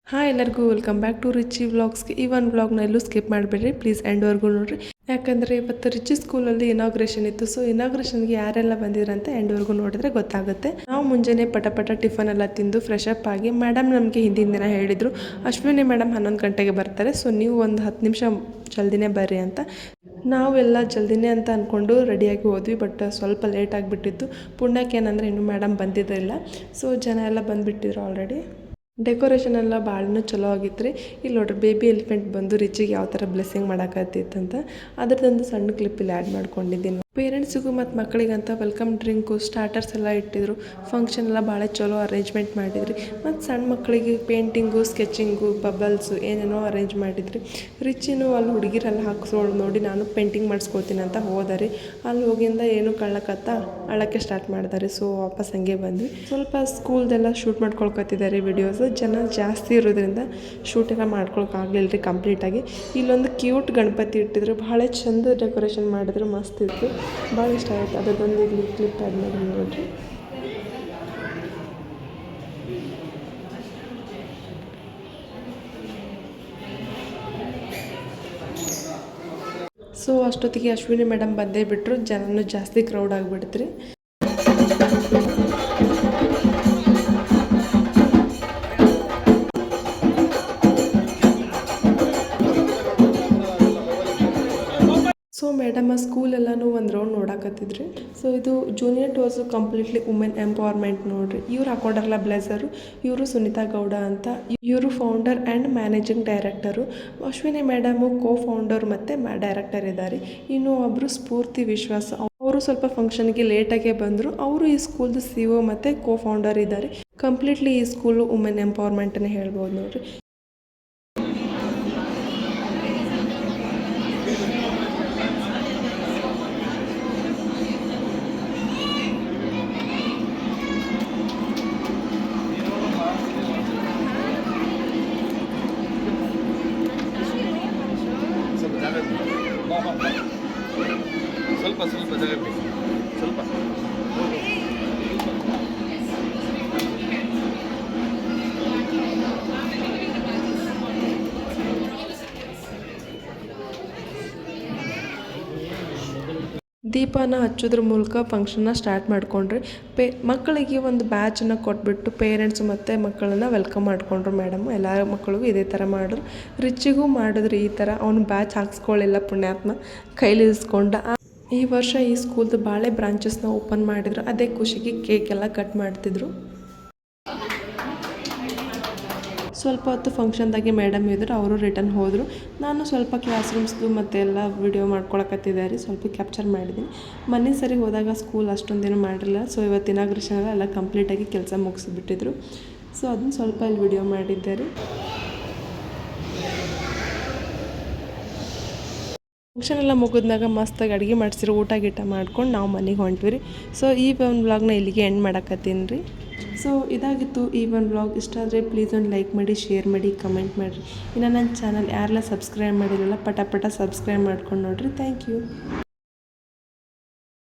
Hi ಎಲ್ಲರಿಗೂ welcome back to Richie ವ್ಲಾಗ್ಸ್ಗೆ. ಈ ಒಂದು ವ್ಲಾಗ್ನ ಎಲ್ಲೂ ಸ್ಕಿಪ್ ಮಾಡಿಬಿಡ್ರಿ, ಪ್ಲೀಸ್ ಎಂಡ್ವರೆಗೂ ನೋಡಿರಿ. ಯಾಕಂದರೆ ಇವತ್ತು ರಿಚಿ ಸ್ಕೂಲಲ್ಲಿ ಇನಾಗ್ರೇಷನ್ ಇತ್ತು. ಸೊ ಇನಾಗ್ರೇಷನ್ಗೆ ಯಾರೆಲ್ಲ ಬಂದಿದ್ರಂತೆ ಎಂಡ್ವರೆಗೂ ನೋಡಿದ್ರೆ ಗೊತ್ತಾಗುತ್ತೆ. ನಾವು ಮುಂಜಾನೆ ಪಟ ಟಿಫನ್ ಎಲ್ಲ ತಿಂದು ಫ್ರೆಶ್ ಅಪ್ ಆಗಿ ಮೇಡಮ್ ನಮಗೆ ಹಿಂದಿನ ದಿನ ಹೇಳಿದರು ಅಶ್ವಿನಿ ಮೇಡಮ್ 11 ಗಂಟೆಗೆ ಬರ್ತಾರೆ, ಸೊ ನೀವು ಒಂದು 10 ನಿಮಿಷ ಜಲ್ದಿನೇ ಬರ್ರಿ ಅಂತ. ನಾವೆಲ್ಲ ಜಲ್ದಿನೇ ಅಂತ ಅಂದ್ಕೊಂಡು ರೆಡಿಯಾಗಿ ಹೋದ್ವಿ. ಬಟ್ ಸ್ವಲ್ಪ ಲೇಟ್ ಆಗಿಬಿಟ್ಟಿತ್ತು. ಪುಣ್ಯಕ್ಕೆ ಏನಂದರೆ ಇನ್ನೂ ಮೇಡಮ್ ಬಂದಿದ್ದಿಲ್ಲ. ಸೊ ಜನ ಎಲ್ಲ ಬಂದುಬಿಟ್ಟಿದ್ರು ಆಲ್ರೆಡಿ. ಡೆಕೋರೇಷನ್ ಎಲ್ಲ ಭಾಳನೂ ಚಲೋ ಆಗಿತ್ತು ರೀ. ಇಲ್ಲಿ ನೋಡ್ರಿ ಬೇಬಿ ಎಲಿಫೆಂಟ್ ಬಂದು ರಿಚಿಗೆ ಯಾವ ಥರ ಬ್ಲೆಸ್ಸಿಂಗ್ ಮಾಡೋಕತ್ತಿತ್ತಂತ ಅದ್ರದ್ದೊಂದು ಸಣ್ಣ ಕ್ಲಿಪ್ ಇಲ್ಲಿ ಆ್ಯಡ್ ಮಾಡ್ಕೊಂಡಿದ್ದೀನಿ. ಪೇರೆಂಟ್ಸಿಗೂ ಮತ್ತು ಮಕ್ಕಳಿಗಂತ ವೆಲ್ಕಮ್ ಡ್ರಿಂಕು ಸ್ಟಾರ್ಟರ್ಸ್ ಎಲ್ಲ ಇಟ್ಟಿದ್ರು. ಫಂಕ್ಷನ್ ಎಲ್ಲ ಭಾಳ ಚಲೋ ಅರೇಂಜ್ಮೆಂಟ್ ಮಾಡಿದ್ರಿ. ಮತ್ತು ಸಣ್ಣ ಮಕ್ಕಳಿಗೆ ಪೇಂಟಿಂಗು, ಸ್ಕೆಚಿಂಗು, ಬಬಲ್ಸು ಏನೇನೋ ಅರೇಂಜ್ ಮಾಡಿದ್ರಿ. ರಿಚಿನೂ ಅಲ್ಲಿ ಹುಡುಗಿರೆಲ್ಲ ಹಾಕ್ಸೋಳು ನೋಡಿ ನಾನು ಪೇಂಟಿಂಗ್ ಮಾಡಿಸ್ಕೋತೀನಿ ಅಂತ ಹೋದಾರಿ. ಅಲ್ಲಿ ಹೋಗಿಂದ ಏನು ಕಳ್ಳಕತ್ತ ಅಳಕ್ಕೆ ಸ್ಟಾರ್ಟ್ ಮಾಡಿದಾರೆ. ಸೊ ವಾಪಸ್ ಹಂಗೆ ಬಂದ್ವಿ. ಸ್ವಲ್ಪ ಸ್ಕೂಲ್ದೆಲ್ಲ ಶೂಟ್ ಮಾಡ್ಕೊಳ್ಕತ್ತಿದ್ದಾರೆ ವಿಡಿಯೋಸ್. ಜನ ಜಾಸ್ತಿ ಇರೋದ್ರಿಂದ ಶೂಟ್ ಎಲ್ಲ ಮಾಡ್ಕೊಳಕ್ಕಾಗಲಿಲ್ಲ ರೀ ಕಂಪ್ಲೀಟಾಗಿ. ಇಲ್ಲೊಂದು ಕ್ಯೂಟ್ ಗಣಪತಿ ಇಟ್ಟಿದ್ರು, ಭಾಳ ಚಂದ ಡೆಕೋರೇಷನ್ ಮಾಡಿದ್ರು, ಮಸ್ತ್ ಇತ್ತು, ಭಾಳ ಇಷ್ಟ ಆಯಿತು. ಅದರದೊಂದು ಇಲ್ಲಿ ಕ್ಲಿಪ್ ಆ್ಯಡ್ ಮಾಡಿ ನೋಡಿರಿ. ಸೊ ಅಷ್ಟೊತ್ತಿಗೆ ಅಶ್ವಿನಿ ಮೇಡಮ್ ಬಂದೇ ಬಿಟ್ಟರು. ಜನನೂ ಜಾಸ್ತಿ ಕ್ರೌಡ್ ಆಗಿಬಿಡ್ತು ರೀ. ಸೊ ಮೇಡಮ್ ಸ್ಕೂಲೆಲ್ಲನೂ ಒಂದು ರೌಂಡ್ ನೋಡಕತ್ತಿದ್ರಿ. ಸೊ ಇದು ಜೂನಿಯರ್ ಟೋಸು ಕಂಪ್ಲೀಟ್ಲಿ ವುಮೆನ್ ಎಂಪವರ್ಮೆಂಟ್ ನೋಡಿರಿ. ಇವ್ರು ಹಾಕೊಂಡಾರಲ್ಲ ಬ್ಲೇಸರು, ಇವರು ಸುನೀತಾ ಗೌಡ ಅಂತ. ಇವರು founder and managing director. Ashwini madam founder ಮತ್ತು ಡೈರೆಕ್ಟರ್ ಇದ್ದಾರೆ. ಇನ್ನು ಒಬ್ಬರು ಸ್ಫೂರ್ತಿ ವಿಶ್ವಾಸ, ಅವರು ಸ್ವಲ್ಪ ಫಂಕ್ಷನ್ಗೆ ಲೇಟಾಗೇ ಬಂದರು. ಅವರು ಈ ಸ್ಕೂಲ್ದು CEO ಮತ್ತು ಫೌಂಡರ್ ಇದ್ದಾರೆ. ಕಂಪ್ಲೀಟ್ಲಿ ಈ ಸ್ಕೂಲು ವುಮೆನ್ ಎಂಪವರ್ಮೆಂಟನ್ನೇ ಹೇಳ್ಬೋದು ನೋಡಿರಿ. ಸ್ವಲ್ಪ ಜಾಗ ಬೇಕು, ಸ್ವಲ್ಪ ದೀಪನ ಹಚ್ಚೋದ್ರ ಮೂಲಕ ಫಂಕ್ಷನ್ನ ಸ್ಟಾರ್ಟ್ ಮಾಡಿಕೊಂಡ್ರಿ. ಮಕ್ಕಳಿಗೆ ಒಂದು ಬ್ಯಾಚನ್ನು ಕೊಟ್ಬಿಟ್ಟು ಪೇರೆಂಟ್ಸ್ ಮತ್ತು ಮಕ್ಕಳನ್ನು ವೆಲ್ಕಮ್ ಮಾಡಿಕೊಂಡ್ರು ಮೇಡಮು. ಎಲ್ಲ ಮಕ್ಕಳಿಗೂ ಇದೇ ಥರ ಮಾಡಿದ್ರು. ರಿಚಿಗೂ ಮಾಡಿದ್ರು ಈ ಥರ. ಅವನು ಬ್ಯಾಚ್ ಹಾಕ್ಸ್ಕೊಳ್ಳಿಲ್ಲ ಪುಣ್ಯಾತ್ಮ, ಕೈಲಿಸ್ಕೊಂಡ. ಈ ವರ್ಷ ಈ ಸ್ಕೂಲ್ದು ಭಾಳ ಬ್ರಾಂಚಸ್ನ ಓಪನ್ ಮಾಡಿದ್ರು. ಅದೇ ಖುಷಿಗೆ ಕೇಕ್ ಎಲ್ಲ ಕಟ್ ಮಾಡ್ತಿದ್ರು. ಸ್ವಲ್ಪ ಹೊತ್ತು ಫಂಕ್ಷನ್ದಾಗೆ ಮೇಡಮ್ ಇದ್ರು, ಅವರು ರಿಟರ್ನ್ ಹೋದರು. ನಾನು ಸ್ವಲ್ಪ ಕ್ಲಾಸ್ ರೂಮ್ಸ್ದು ಮತ್ತು ಎಲ್ಲ ವಿಡಿಯೋ ಮಾಡ್ಕೊಳಕತ್ತಿದ್ದಾರೆ, ಸ್ವಲ್ಪ ಕ್ಯಾಪ್ಚರ್ ಮಾಡಿದ್ದೀನಿ. ಮೊನ್ನೆ ಸರಿ ಹೋದಾಗ ಸ್ಕೂಲ್ ಅಷ್ಟೊಂದೇನು ಮಾಡಿರಲಿಲ್ಲ. ಸೊ ಇವತ್ತು ಇನಾಗ್ರೇಷನ್ ಎಲ್ಲ ಕಂಪ್ಲೀಟಾಗಿ ಕೆಲಸ ಮುಗಿಸಿಬಿಟ್ಟಿದ್ರು. ಸೊ ಅದನ್ನು ಸ್ವಲ್ಪ ಇಲ್ಲಿ ವಿಡಿಯೋ ಮಾಡಿದ್ದಾರೆ. ಫಂಕ್ಷನ್ ಎಲ್ಲ ಮುಗಿದ್ನಾಗ ಮಸ್ತಾಗಿ ಅಡುಗೆ ಮಾಡಿಸಿರೋ ಊಟ ಗೀಟ ಮಾಡ್ಕೊಂಡು ನಾವು ಮನೆಗೆ ಹೊಂಟ್ವಿ ರೀ. ಸೊ ಈ ಒಂದು ವ್ಲಾಗ್ನ ಇಲ್ಲಿಗೆ ಎಂಡ್ ಮಾಡಕತ್ತೀನಿ ರೀ. ಸೊ ಇದಾಗಿತ್ತು ಈ ಒಂದು ವ್ಲಾಗ್. ಇಷ್ಟ ಆದರೆ ಪ್ಲೀಸ್ ಒಂದು ಲೈಕ್ ಮಾಡಿ, ಶೇರ್ ಮಾಡಿ, ಕಮೆಂಟ್ ಮಾಡಿರಿ. ಇನ್ನು ನನ್ನ ಚಾನಲ್ ಯಾರೆಲ್ಲ ಸಬ್ಸ್ಕ್ರೈಬ್ ಮಾಡಿರಲ್ಲ ಪಟ ಸಬ್ಸ್ಕ್ರೈಬ್ ಮಾಡ್ಕೊಂಡು ನೋಡಿರಿ. Thank you.